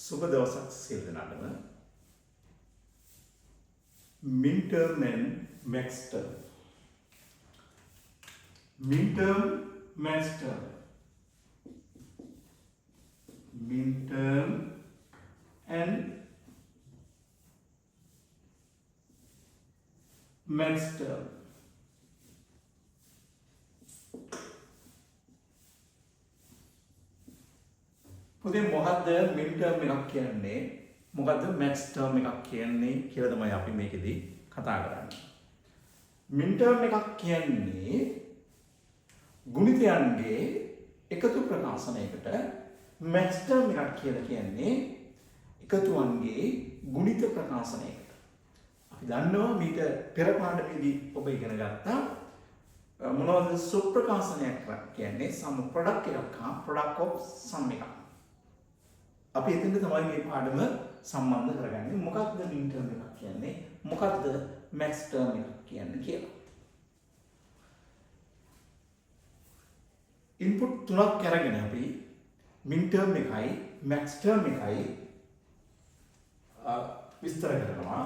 සුබ දවසක් සියලු දෙනාටම midterm and max term midterm max term midterm and max term පුතේ මොකද්ද midterm එකක් කියන්නේ මොකද්ද max term එකක් කියන්නේ කියලා තමයි අපි මේකෙදි කතා කරන්නේ. midterm එකක් කියන්නේ ගුණිතයන්ගේ එකතු ප්‍රකාශනයකට max term එකක් කියලා කියන්නේ එකතුවන්ගේ ගුණිත ප්‍රකාශනයකට. අපි දන්නවා මීට පෙර පාඩමේදී ඔබ ඉගෙන ගත්තා මොනවද සුප්‍රකාශනයක් කියන්නේ sum product එකක් හා product of sum එකක්. අපි එතෙන්ද තමයි මේ පාඩම සම්බන්ධ කරගන්නේ. මොකක්ද midterm එකක් කියන්නේ? මොකක්ද max term එකක් කියන්නේ කියලා. ඉන්පුට් තුනක් අරගෙන අපි midterm එකයි max term එකයි විස්තර කරනවා.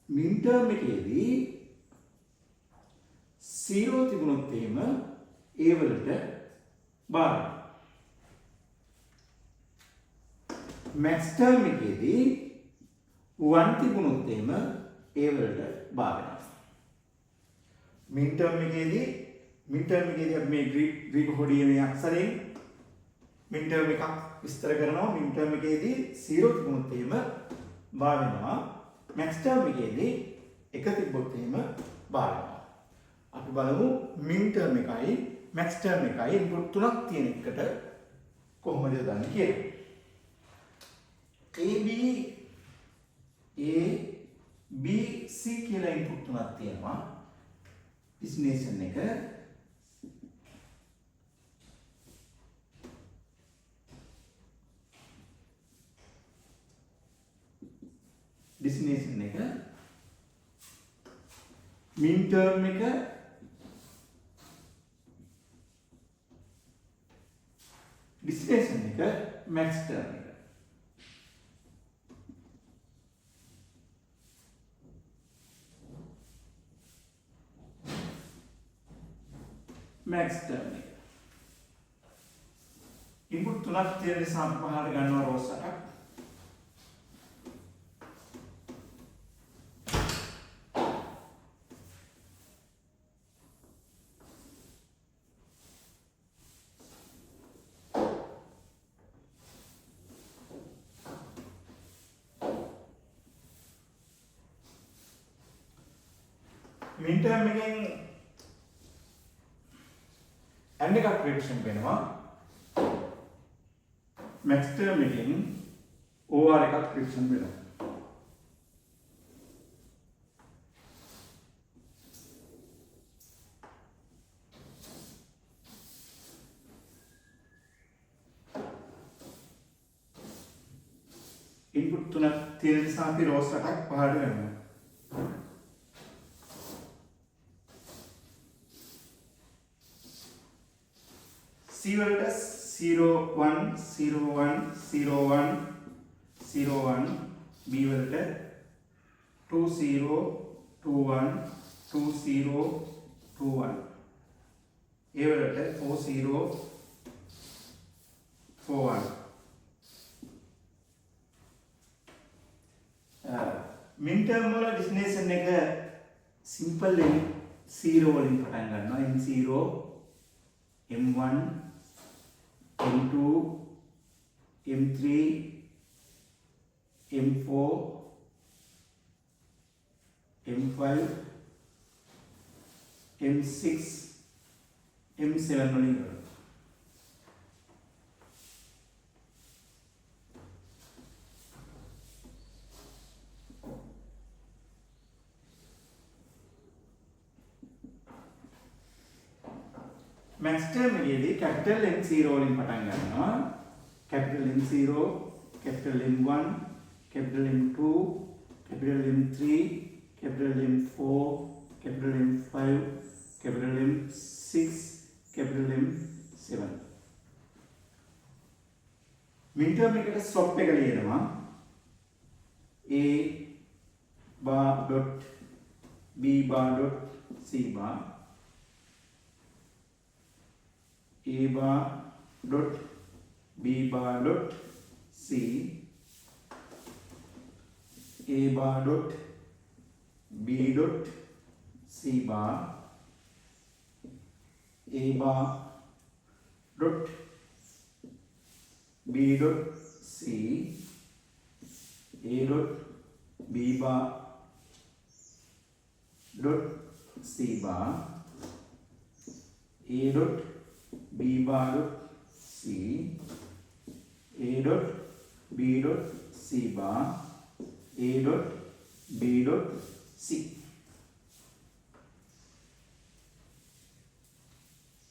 midterm එකේදී 0 තිබුණොත් එහෙම A වලට බාරයි. max term එකේදී 1 තිබුණොත් එහෙම A වලට බාර වෙනවා. midterm එකේදී අපි මේ ග්‍රීක හොඩියේ අක්ෂරයෙන් midterm එකක් විස්තර කරනවා. midterm එකේදී 0 තිබුණොත් එහෙම බාර වෙනවා. max term එකේදී 1 තිබ්බොත් එහෙම බාර වෙනවා. අපි බලමු midterm එකයි max term එකයි ඉන්පුට් තුනක් තියෙන එකට කොහොමද යොදන්නේ කියලා. A B C කියලා ඉන්පුට් තුනක් තියෙනවා. destination එක midterm එක destination එක max term එක. max term එක. ඉන්පුට් තුනක් තියෙන නිසා අපි පහළට ගන්නවා රෝස් එකක්. midterm එකෙන් and එකක් ප්‍රෙඩික්ෂන් වෙනවා. max term එකෙන් OR එකක් ප්‍රෙඩික්ෂන් වෙනවා. ඉන්පුට් තුනක් තියෙන නිසා අපි රෝස් එකක් පහළ වෙනවා. C වලට 0 1 0 1 0 1 0 1 B වලට 2 0 2 1 2 0 2 1 A වලට 4 0 4 1 midterm වල destination එක simple M0 වලින් පටන් ගන්නවා. M0 M1 M2 M3 M4 M5 M6 M7 වලින් කරනවා. max term එකේදී capital M0 වලින් පටන් ගන්නවා. capital M0 capital M1 capital M2 capital M3 capital M4 capital M5 capital M6 capital M7 min term එකට stop එක ලියනවා a bar dot b bar dot c bar a bar dot b bar dot c a bar dot b dot c bar a bar dot b dot c a dot b bar dot c bar a dot b bar dot c a dot b dot c bar a dot b dot c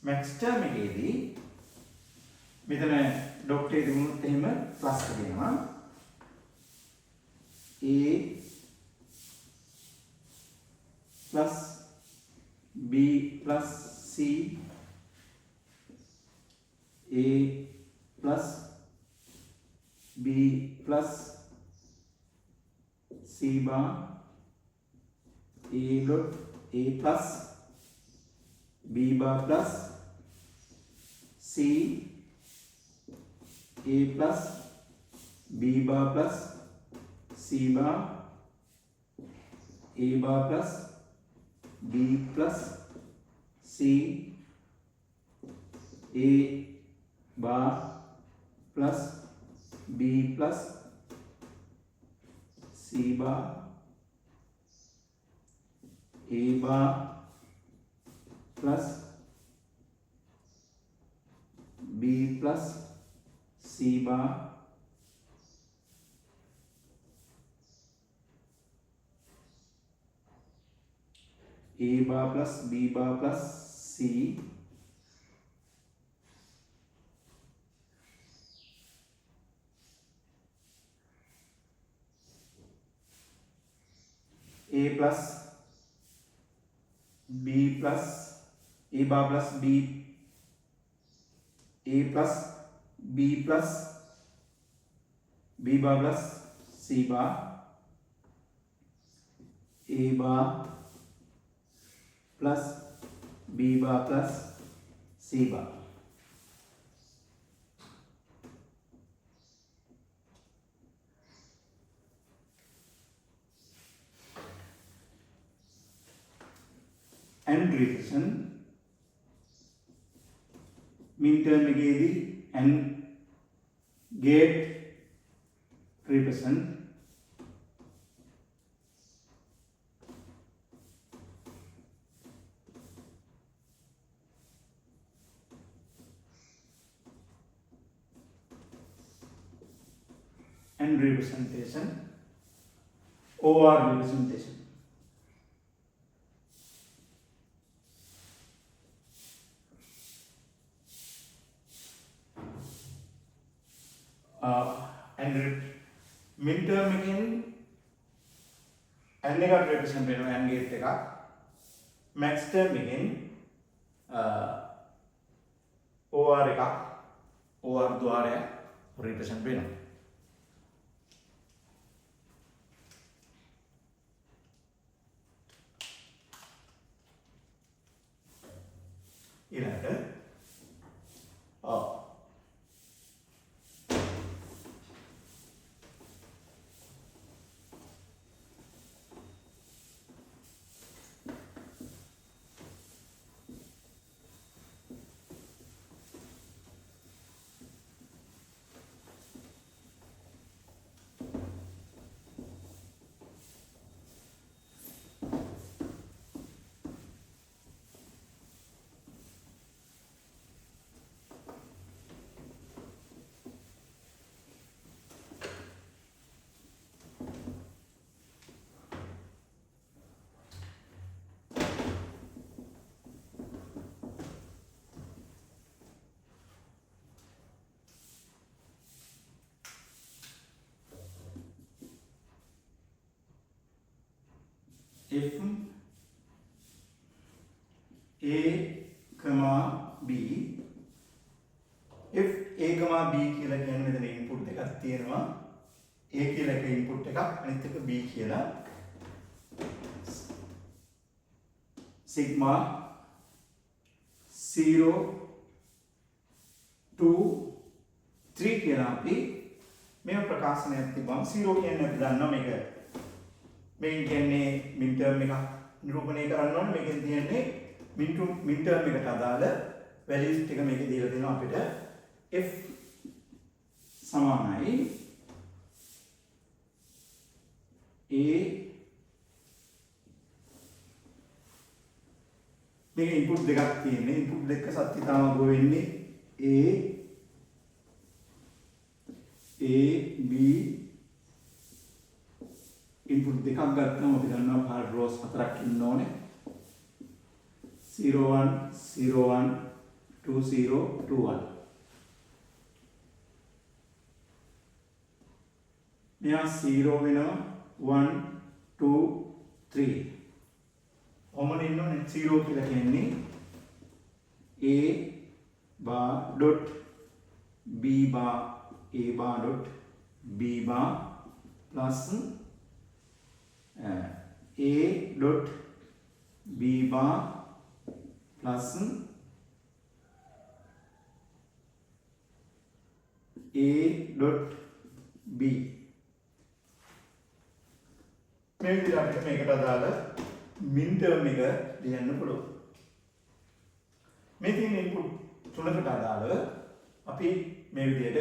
max term එකේදී මෙතන dot එක තිබුණොත් එහෙම plus එක දෙනවා a plus b plus c a plus b plus c bar a dot a plus b bar plus c a plus b bar plus c bar a bar plus b plus c a bar plus b plus c bar a bar plus b plus c bar a bar plus b bar plus c a plus b plus a bar plus b a plus b plus b bar plus c bar a bar plus b bar plus c bar and revision min term එකේදී and gate represent and representation or representation and min term එකෙන් and එකක් represent වෙනවා and gate එකක් max term එකෙන් or එකක් or ద్వාරයක් represent වෙනවා ඊළඟට if a comma b if a comma b කියලා කියන්නේ මෙතන input තියෙනවා A කියලා එක ඉන්පුට් එකක් අනිත් එක B කියලා sigma 0 2 3 කියලා අපි මේ ප්‍රකාශනයක් තිබ්බම 0 කියන්නේ අපි දන්නවා මේක කියන්නේ මින් ටර්ම් එකක් නිරූපණය කරන්න ඕනේ මේකෙන් තියෙන්නේ මින් ටර්ම් එකට අදාළ වැලියුස් ටික මේකේ දීලා දෙනවා අපිට f සමානයි a මේක ඉන්පුට් දෙකක් තියෙන්නේ ඉන්පුට් දෙක සත්‍යතාවක වෙන්නේ a b ඉන්පුට් දෙකක් ගත්තම අපි දන්නවා පාර රෝස් හතරක් ඉන්න ඕනේ 0 1 0 1 2 0 2 1 මෙයා 0 වෙනවා 1 2 3 ඔමන ඉන්න ඕනේ 0 කියලා කියන්නේ a bar dot b bar a bar dot b bar plus a dot b bar plus a dot b මේ විදිහට අපිට මේකට අදාළ මින් ටර්ම් එක ලියන්න පුළුවන්. මේ තියෙන ඉන්පුට් තුනකට අදාළව අපි මේ විදිහට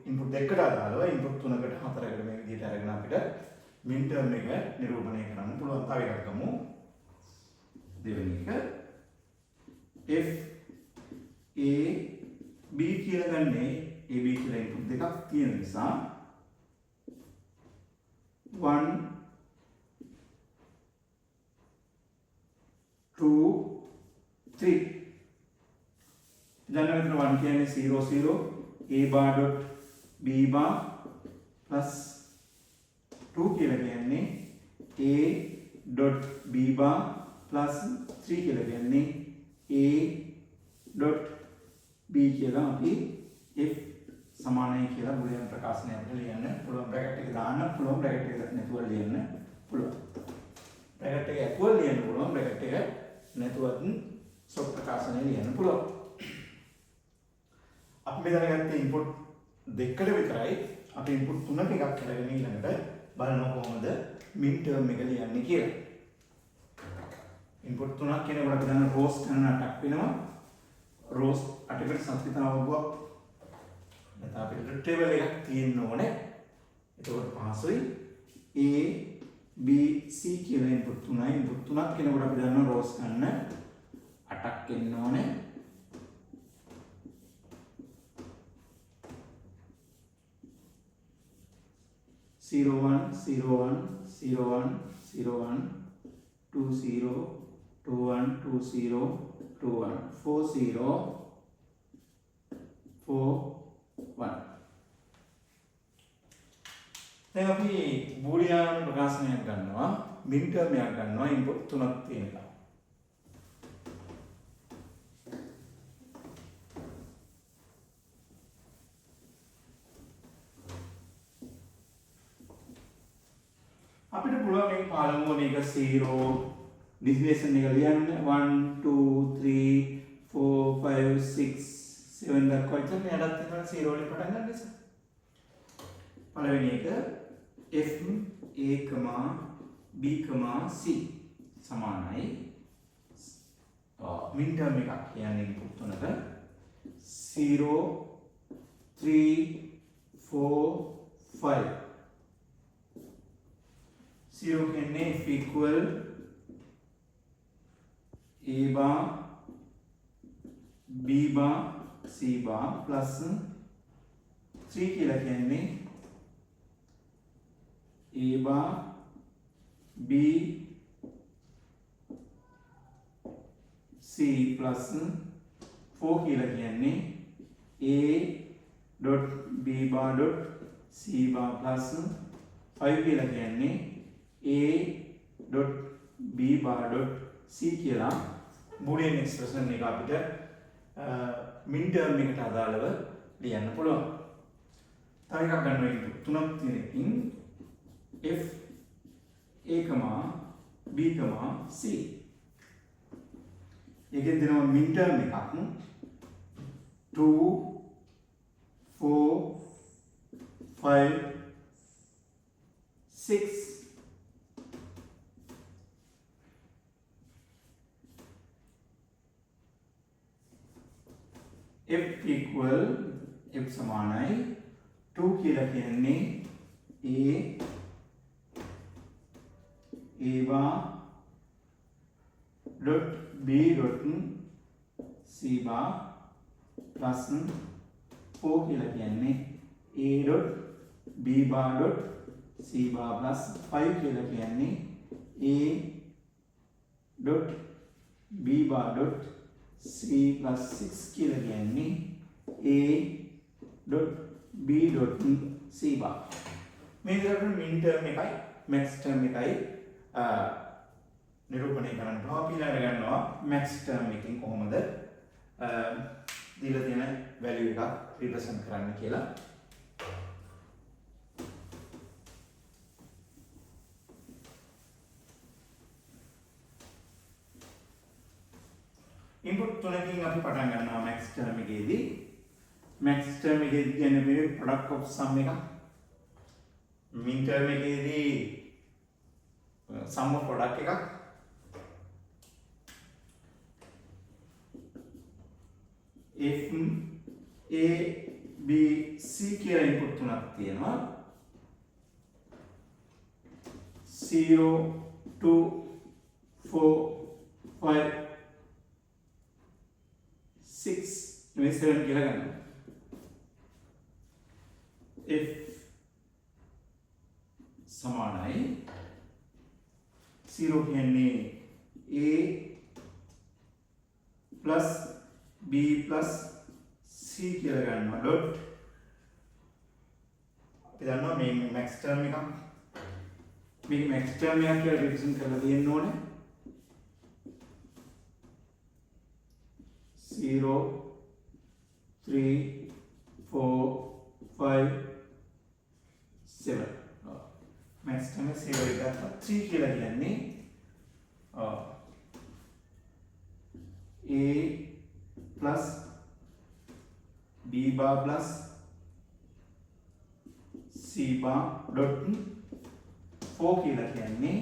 ඉන්පුට් දෙකකට අදාළව ඉන්පුට් තුනකට හතරකට මේ විදිහට අරගෙන අපිට මින් ටර්ම් එක නිරූපණය කරන්න පුළුවන්. තව එකක් ගමු. දෙවෙනි එක f a b කියලා ගන්නේ a b කියලා ඉන්පුට් දෙකක් තියෙන නිසා 1 2 3 දැන් මෙතන 1 කියන්නේ 0 0 a bar dot b bar plus 2 කියලා කියන්නේ a dot b bar plus 3 කියලා කියන්නේ a dot b කියලා අපි f සමානයි කියලා බුලියන් ප්‍රකාශනය අපිට ලියන්න පුළුවන්. බ්‍රැකට් එක දාන්න පුළුවන්, බ්‍රැකට් එක නැතුව ලියන්න පුළුවන්. බ්‍රැකට් එක ඇතුව ලියන්න පුළුවන්, බ්‍රැකට් එක නැතුවත් සොත් ප්‍රකාශනය ලියන්න පුළුවන්. අපි මේ දැනගත්තේ ඉන්පුට් දෙකකට විතරයි. අපි ඉන්පුට් තුනක එකක් කරගෙන ඊළඟට බලනවා කොහොමද මින් ටර්ම් එක ලියන්නේ කියලා. ඉන්පුට් තුනක් කියනකොට අපි දන්න රෝස් ගණන 8ක් වෙනවා. රෝස් 8කට සත්‍යතාවයක් නැත්නම් අපිට ටේබල් එකක් තියෙන්න ඕනේ. එතකොට පහසුයි. A B C කියලා ඉන්පුට් තුනයි. ඉන්පුට් තුනක් කියනකොට අපි දන්නවා රෝස් ගණන 8ක් එන්න ඕනේ. 0 1 0 1 0 1 0 1 2 0 2 1 2 0 2 1 4 0 4 1 දැන් අපි බූලියානු ප්‍රකාශනයක් ගන්නවා මින් ටර්ම් එකක් ගන්නවා ඉන්පුට් තුනක් තියෙනවා. අපිට පුළුවන් මේ පළමුව මේක 0 ඩිෆිනිෂන් එක ලියන්න 1 2 3 4 5 6 7 දක්වා ඉතින් මෙයාට තියෙනවා 0 වලින් පටන් ගන්න නිසා. පළවෙනි එක f a, b, c සමානයි මින් ටර්ම් එකක් කියන්නේ ඉන්පුට් තුනක 0 3 4 5 0 කියන්නේ f equal a bar b bar c bar plus 3 කියලා කියන්නේ a bar b c plus 4 කියලා කියන්නේ a dot b bar dot c bar plus 5 කියලා කියන්නේ a dot b bar dot c කියලා බූලියන් එක්ස්ප්‍රෙෂන් එක අපිට මින් ටර්ම් එකට අදාළව ලියන්න පුළුවන්. තව එකක් ගන්නවා ඉන්පුට් තුනක් තියෙන එකකින් f a, b, c. ඒකෙන් දෙනවා මින් ටර්ම් එකක් 2 4 5 6 f equal f සමානයි 2 කියලා කියන්නේ a bar dot b dot c bar plus 4 කියලා කියන්නේ a dot b bar dot c bar plus 5 කියලා කියන්නේ a dot b bar dot c plus 6 කියලා කියන්නේ a dot b dot c bar. මේ විදිහට මින් ටර්ම් එකයි මැක්ස් ටර්ම් එකයි නිරූපණය කරන්න පුළුවන්. අපි ඊළඟට ගන්නවා මැක්ස් ටර්ම් එකකින් කොහොමද දීලා තියෙන වැලියු එකක් රිප්‍රසන්ට් කරන්න කියලා. ඉන්පුට් තුනකින් අපි පටන් ගන්නවා මැක්ස් ටර්ම් එකේදී. මැක්ස් ටර්ම් එකේදී කියන්නේ මේ ප්‍රොඩක්ට් ඔෆ් සම් එක. මින් ටර්ම් එකේදී sum of product එකක්. if a b c කියලා ඉන්පුට් තුනක් තියෙනවා 0 2 4 5 6 7 කියලා ගන්නවා. if සමානයි 0 කියන්නේ a plus b plus c කියලා ගන්නවා dot අපි දන්නවා මේ max term එකක් මේක max term එකක් කියලා රිප්‍රසන්ට් කරලා තියෙන්න ඕනේ 0 3 4 5 7 max term එක 0 එකක් 3 කියලා කියන්නේ a plus b bar plus c bar dot 4 කියලා කියන්නේ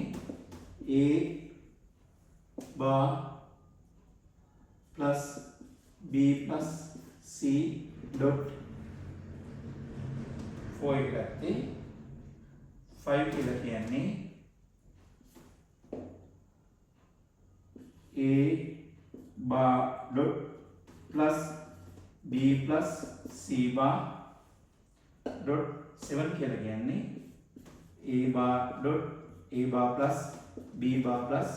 a bar plus b plus c dot 4 එකatti 5 කියලා කියන්නේ a bar dot plus b plus c bar dot 7 කියලා කියන්නේ a bar dot a bar plus b bar plus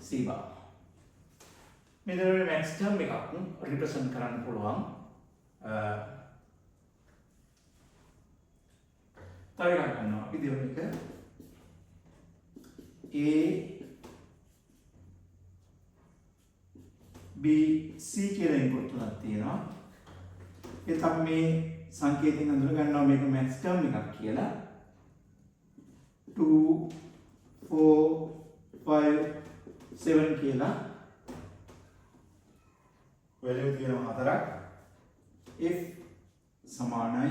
c bar. මේ දරේ max term එකක් represent කරන්න පුළුවන්. තව එකක් ගන්නවා අපි දෙවෙනි එක a b c කියලා ඉන්පුට් තුනක් තියෙනවා. ඒ තමයි මේ සංකේතයෙන් අඳුර ගන්නවා මේක max term එකක් කියලා. 2 4 5 7 කියලා වැලියු තියෙනවා හතරක්. if සමානයි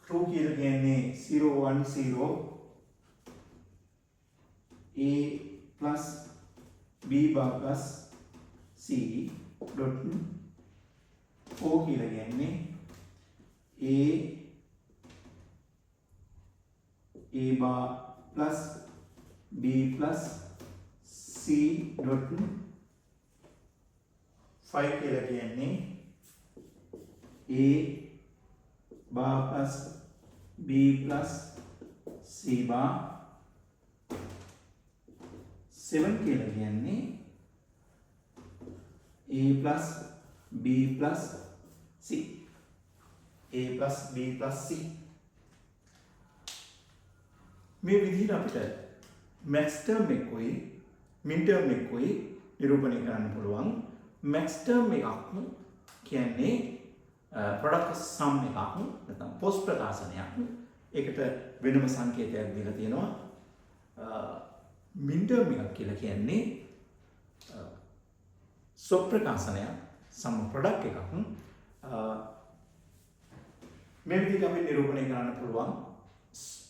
2 කියලා කියන්නේ 0 1 0 a plus b bar plus c dot 4 කියලා කියන්නේ a bar plus b plus c dot 5 කියලා කියන්නේ a bar plus b plus c bar 7 කියලා කියන්නේ a plus b plus c a plus b plus c මේ විදිහට අපිට max term එකකුයි min term එකකුයි නිරූපණය කරන්න පුළුවන්. max term එකක් කියන්නේ ප්‍රොඩක්ට් සම් එකක් නැත්නම් පොස්ට් ප්‍රකාශනයක්. ඒකට වෙනම සංකේතයක් දීලා තියෙනවා. මින්ටර්ම් එකක් කියලා කියන්නේ ස්ව ප්‍රකාශනයක් සම ප්‍රොඩක්ට් එකක්. මේ විදිහට අපි නිරූපණය කරන්න පුළුවන්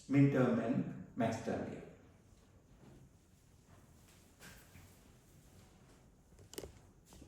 මින්ටර්ම් and මැක්ස් ටර්ම් එක.